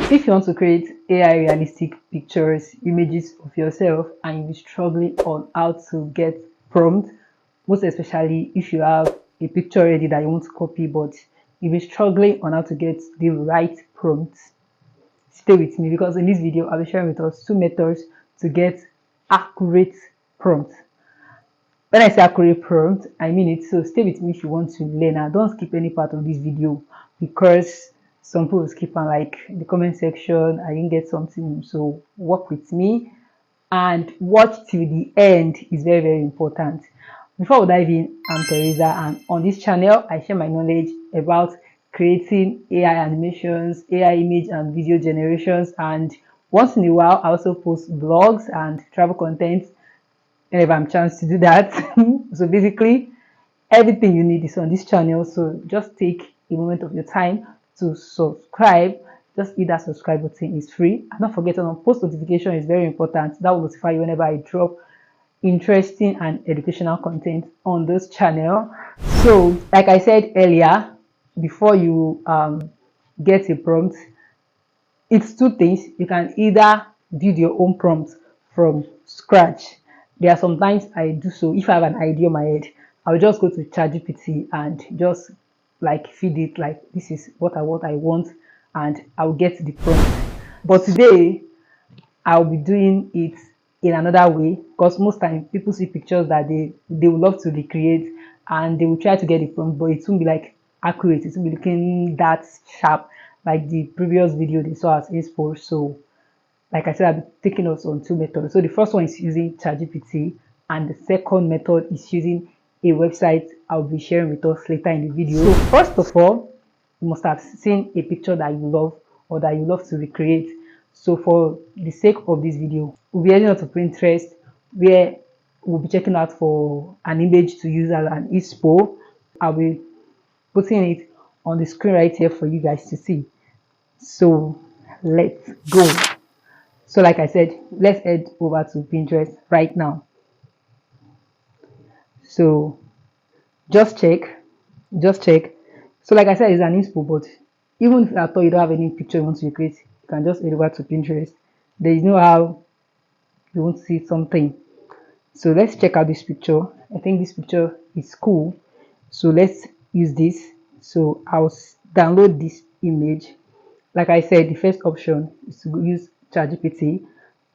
If you want to create AI realistic pictures, images of yourself, and you're struggling on how to get prompt, most especially if you have a picture already that you want to copy, but you'll be struggling on how to get the right prompt, stay with me, because in this video I'll be sharing with us 2 methods to get accurate prompt. When I say accurate prompt, I mean it. So stay with me if you want to learn, and don't skip any part of this video, because some people skip and like the comment section I didn't get something. So work with me and watch till the end is very, very important. Before we dive in, I'm Teresa, and on this channel I share my knowledge about creating AI animations, AI image and video generations, and once in a while I also post vlogs and travel content whenever I'm chance to do that. So basically everything you need is on this channel, so just take a moment of your time to subscribe. Just hit that subscribe button, it's free, and don't forget on post notification is very important. That will notify you whenever I drop interesting and educational content on this channel. So like I said earlier, before you get a prompt, it's 2 things. You can either build your own prompt from scratch. There are sometimes I do so. If I have an idea in my head, I'll just go to ChatGPT and just like feed it like this is what I want, and I'll get the prompt. But today I'll be doing it in another way, because most times people see pictures that they would love to recreate and they will try to get the prompt, but it won't be like accurate. It won't be looking that sharp like the previous video they saw as inspo. So like I said, I'll be taking us on 2 methods. So the first one is using ChatGPT, and the second method is using a website I'll be sharing with us later in the video. So first of all, you must have seen a picture that you love or that you love to recreate. So for the sake of this video, we'll be heading out to Pinterest, where we'll be checking out for an image to use as an inspo. I'll be putting it on the screen right here for you guys to see. So let's go. So like I said, let's head over to Pinterest right now. So just check. So like I said, it's an inspo, but even if at all you don't have any picture you want to create, you can just head over to Pinterest. There is no how you want to see something. So let's check out this picture. I think this picture is cool, so let's use this. So I'll download this image. Like I said, the first option is to use ChatGPT.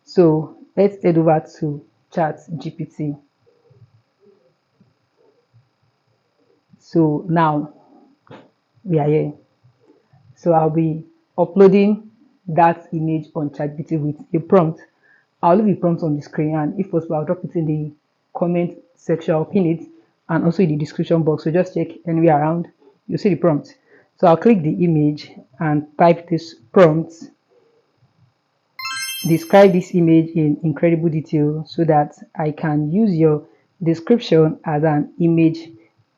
So let's head over to ChatGPT. So now we are here. So I'll be uploading that image on ChatGPT with a prompt. I'll leave the prompt on the screen, and if possible I'll drop it in the comment section. I'll pin it, and also in the description box, so just check anywhere around, you'll see the prompt. So I'll click the image and type this prompt: describe this image in incredible detail so that I can use your description as an image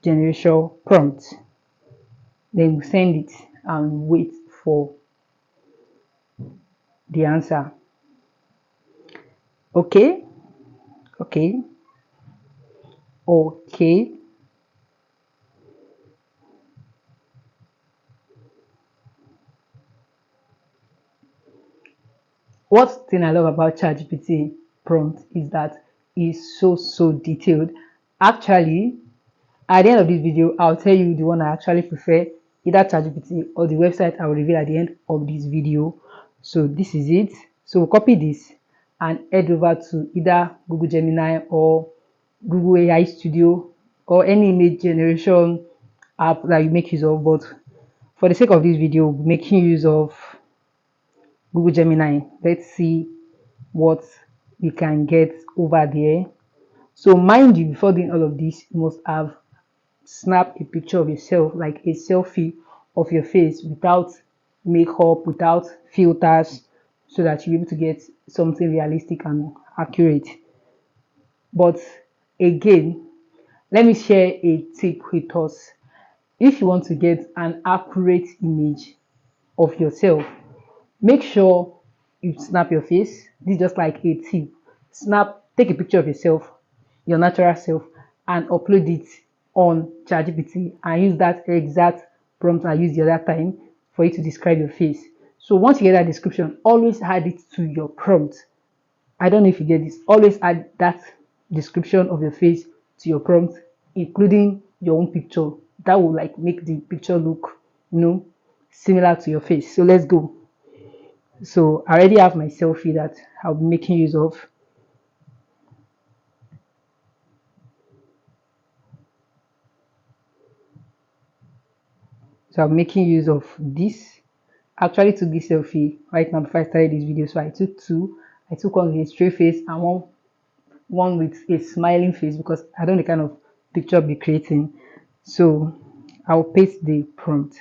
generation prompt. Then send it and wait for the answer. Okay. What thing I love about ChatGPT prompt is that it's so detailed. Actually, at the end of this video, I'll tell you the one I actually prefer, either ChatGPT or the website I will reveal at the end of this video. So this is it. So we'll copy this and head over to either Google Gemini or Google AI Studio or any image generation app that you make use of. But for the sake of this video, we'll be making use of Google Gemini. Let's see what we can get over there. So mind you, before doing all of this, you must have snap a picture of yourself, like a selfie of your face, without makeup, without filters, so that you're able to get something realistic and accurate. But again, let me share a tip with us. If you want to get an accurate image of yourself, make sure you snap your face. This is just like a tip. Take a picture of yourself, your natural self, and upload it on ChatGPT and use that exact prompt I used the other time for you to describe your face. So once you get that description, always add it to your prompt. I don't know if you get this. Always add that description of your face to your prompt, including your own picture. That will like make the picture look, similar to your face. So let's go. So I already have my selfie that I'll be making use of. So I'm making use of this. I actually took this selfie right now before I started this video. So I took two. I took one with a straight face and one with a smiling face because I don't know the kind of picture I'll be creating. So I'll paste the prompt.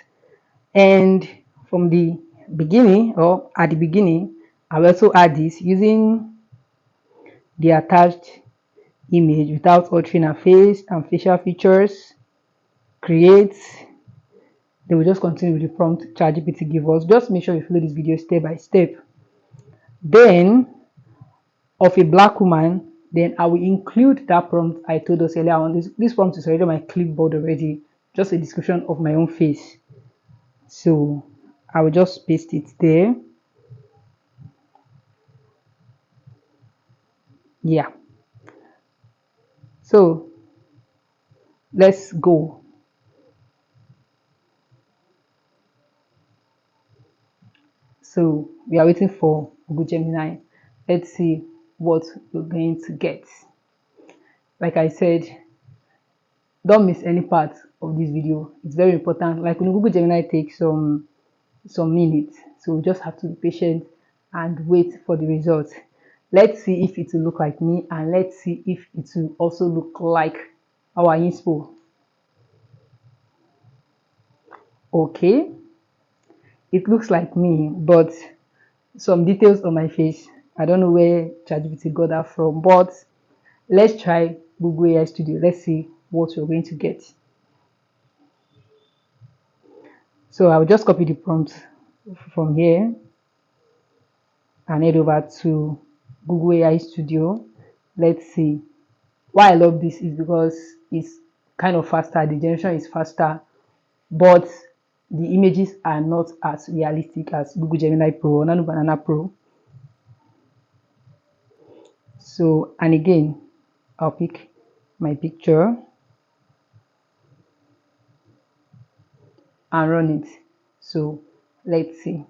And from the beginning or at the beginning, I'll also add this using the attached image without altering a face and facial features. Create. They will just continue with the prompt ChatGPT give us. Just make sure you follow this video step by step. Then of a black woman, then I will include that prompt I told us earlier on. This prompt is already on my clipboard already, just a description of my own face. So I will just paste it there. Yeah. So let's go. So we are waiting for Google Gemini. Let's see what we're going to get. Like I said, don't miss any part of this video. It's very important. Like when Google Gemini takes some minutes, so we just have to be patient and wait for the results. Let's see if it will look like me, and let's see if it will also look like our inspo. Okay, it looks like me, but some details on my face, I don't know where ChatGPT got that from, but let's try Google AI Studio. Let's see what we're going to get. So I'll just copy the prompt from here and head over to Google AI Studio. Let's see. Why I love this is because it's kind of faster, the generation is faster, but the images are not as realistic as Google Gemini Pro or Nano Banana Pro. So, and again, I'll pick my picture and run it. So let's see.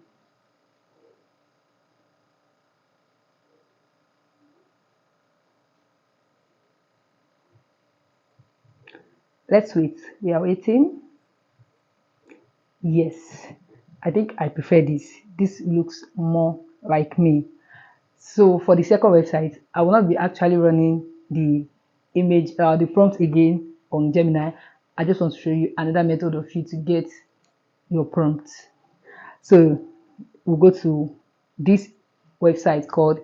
Let's wait. We are waiting. Yes, I think I prefer this. This looks more like me. So for the second website, I will not be actually running the image, the prompt again on Gemini. I just want to show you another method of you to get your prompt. So we'll go to this website called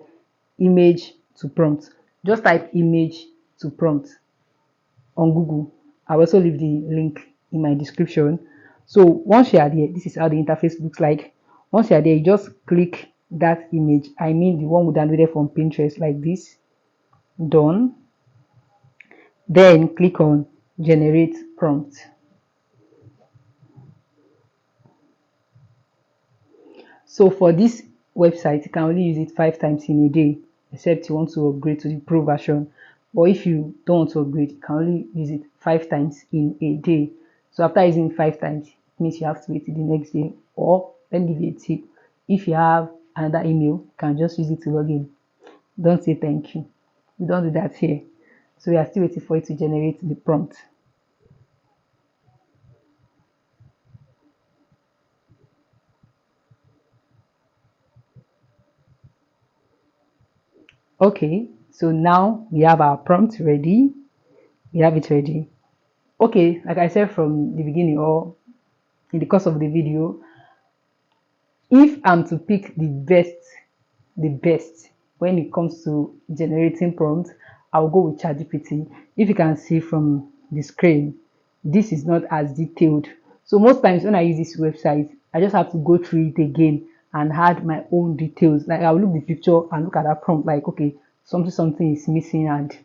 image to prompt. Just type image to prompt on Google. I'll also leave the link in my description. So once you are there, this is how the interface looks like. Once you are there, you just click that image. I mean the one we downloaded from Pinterest like this. Done. Then click on generate prompt. So for this website, you can only use it 5 times in a day, except you want to upgrade to the pro version. But if you don't want to upgrade, you can only use it 5 times in a day. So after using 5 times, it means you have to wait till the next day. Or let me give you a tip. If you have another email, you can just use it to log in. Don't say thank you. We don't do that here. So we are still waiting for it to generate the prompt. Okay, so now we have our prompt ready. We have it ready. Okay, like I said from the beginning or in the course of the video, if I'm to pick the best when it comes to generating prompts, I'll go with ChatGPT. If you can see from the screen, this is not as detailed. So most times when I use this website, I just have to go through it again and add my own details. Like I'll look at the picture and look at that prompt like, okay, something is missing and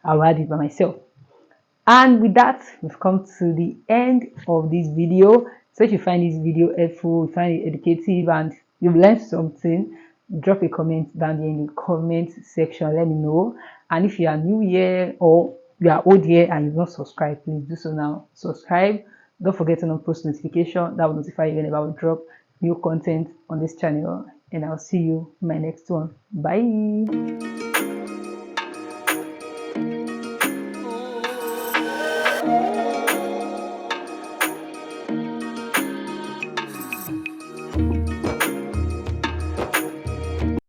I'll add it by myself. And with that, we've come to the end of this video. So if you find this video helpful, you find it educative and you've learned something, drop a comment down there in the comment section. Let me know. And if you are new here or you are old here and you've not subscribed, please do so now. Subscribe. Don't forget to on post notification. That will notify you whenever I drop new content on this channel. And I'll see you in my next one. Bye.